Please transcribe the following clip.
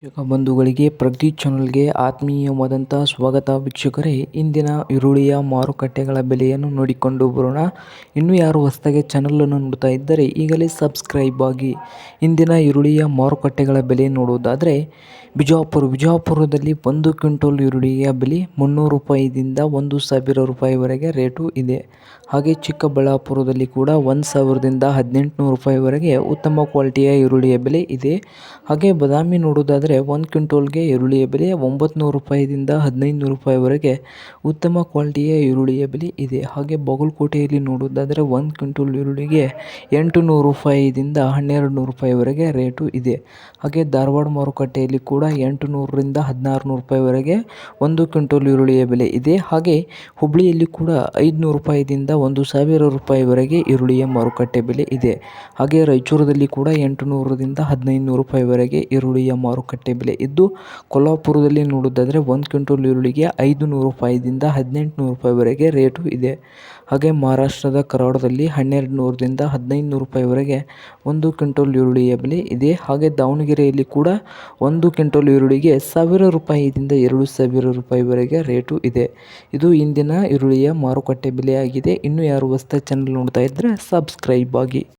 ವೀಕ್ಷಕ ಬಂಧುಗಳಿಗೆ ಪ್ರಗತಿ ಚಾನಲ್ಗೆ ಆತ್ಮೀಯವಾದಂಥ ಸ್ವಾಗತ. ವೀಕ್ಷಕರೇ, ಇಂದಿನ ಈರುಳ್ಳಿಯ ಮಾರುಕಟ್ಟೆಗಳ ಬೆಲೆಯನ್ನು ನೋಡಿಕೊಂಡು ಬರೋಣ. ಇನ್ನೂ ಯಾರು ಹೊಸದಾಗಿ ಚಾನಲನ್ನು ನೋಡ್ತಾ ಇದ್ದರೆ ಈಗಲೇ ಸಬ್ಸ್ಕ್ರೈಬ್ ಆಗಿ. ಇಂದಿನ ಈರುಳ್ಳಿಯ ಮಾರುಕಟ್ಟೆಗಳ ಬೆಲೆ ನೋಡುವುದಾದರೆ ಬಿಜಾಪುರದಲ್ಲಿ 1 ಕ್ವಿಂಟಲ್ ಈರುಳ್ಳಿಯ ಬೆಲೆ 300 ರೂಪಾಯಿದಿಂದ 1,000 ರೂಪಾಯಿವರೆಗೆ ರೇಟು ಇದೆ. ಹಾಗೆ ಚಿಕ್ಕಬಳ್ಳಾಪುರದಲ್ಲಿ ಕೂಡ 1,000ದಿಂದ 1,800 ರೂಪಾಯಿವರೆಗೆ ಉತ್ತಮ ಕ್ವಾಲಿಟಿಯ ಈರುಳ್ಳಿಯ ಬೆಲೆ ಇದೆ. ಹಾಗೆ ಬಾದಾಮಿ ನೋಡುವುದಾದರೆ 1 ಕ್ವಿಂಟಲ್ಗೆ ಈರುಳ್ಳಿಯ ಬೆಲೆ 900 ರೂಪಾಯಿದಿಂದ 1,500 ರೂಪಾಯಿವರೆಗೆ ಉತ್ತಮ ಕ್ವಾಲಿಟಿಯ ಈರುಳ್ಳಿಯ ಬೆಲೆ ಇದೆ. ಹಾಗೆ ಬಾಗಲಕೋಟೆಯಲ್ಲಿ ನೋಡುವುದಾದರೆ 1 ಕ್ವಿಂಟಲ್ ಈರುಳ್ಳಿಗೆ 800 ರೂಪಾಯಿದಿಂದ 1,200 ರೂಪಾಯಿವರೆಗೆ ರೇಟು ಇದೆ. ಹಾಗೆ ಧಾರವಾಡ ಮಾರುಕಟ್ಟೆಯಲ್ಲಿ ಕೂಡ 800ರಿಂದ 1,600 ರೂಪಾಯಿವರೆಗೆ 1 ಕ್ವಿಂಟಲ್ ಈರುಳ್ಳಿಯ ಬೆಲೆ ಇದೆ. ಹಾಗೆ ಹುಬ್ಬಳ್ಳಿಯಲ್ಲಿ ಕೂಡ 500 ರೂಪಾಯಿದಿಂದ 1,000 ರೂಪಾಯಿವರೆಗೆ ಈರುಳ್ಳಿಯ ಮಾರುಕಟ್ಟೆ ಬೆಲೆ ಇದೆ. ಹಾಗೆ ರಾಯಚೂರದಲ್ಲಿ ಕೂಡ 800ರಿಂದ 1,500 ರೂಪಾಯಿವರೆಗೆ ಈರುಳ್ಳಿಯ ಮಾರುಕಟ್ಟೆ ಬೆಲೆ ಇದ್ದು, ಕೊಲ್ಹಾಪುರದಲ್ಲಿ ನೋಡುವುದಾದರೆ 1 ಕ್ವಿಂಟಲ್ ಈರುಳ್ಳಿಗೆ 500 ರೂಪಾಯಿದಿಂದ 1,800 ರೂಪಾಯಿವರೆಗೆ ರೇಟು ಇದೆ. ಹಾಗೆ ಮಹಾರಾಷ್ಟ್ರದ ಕರಾಡದಲ್ಲಿ 1,200ರಿಂದ 1,500 ರೂಪಾಯಿವರೆಗೆ 1 ಕ್ವಿಂಟಲ್ ಈರುಳ್ಳಿಯ ಬೆಲೆ ಇದೆ. ಹಾಗೆ ದಾವಣಗೆರೆಯಲ್ಲಿ ಕೂಡ 1 ಕ್ವಿಂಟಲ್ ಈರುಳ್ಳಿಗೆ 1,000 ರೂಪಾಯಿದಿಂದ 2,000 ರೂಪಾಯಿವರೆಗೆ ರೇಟು ಇದೆ. ಇದು ಇಂದಿನ ಈರುಳ್ಳಿಯ ಮಾರುಕಟ್ಟೆ ಬೆಲೆಯಾಗಿದೆ. ಇನ್ನೂ ಯಾರು ಹೊಸದಾಗಿ ಚಾನಲ್ ನೋಡ್ತಾ ಇದ್ದರೆ ಸಬ್ಸ್ಕ್ರೈಬ್ ಆಗಿ.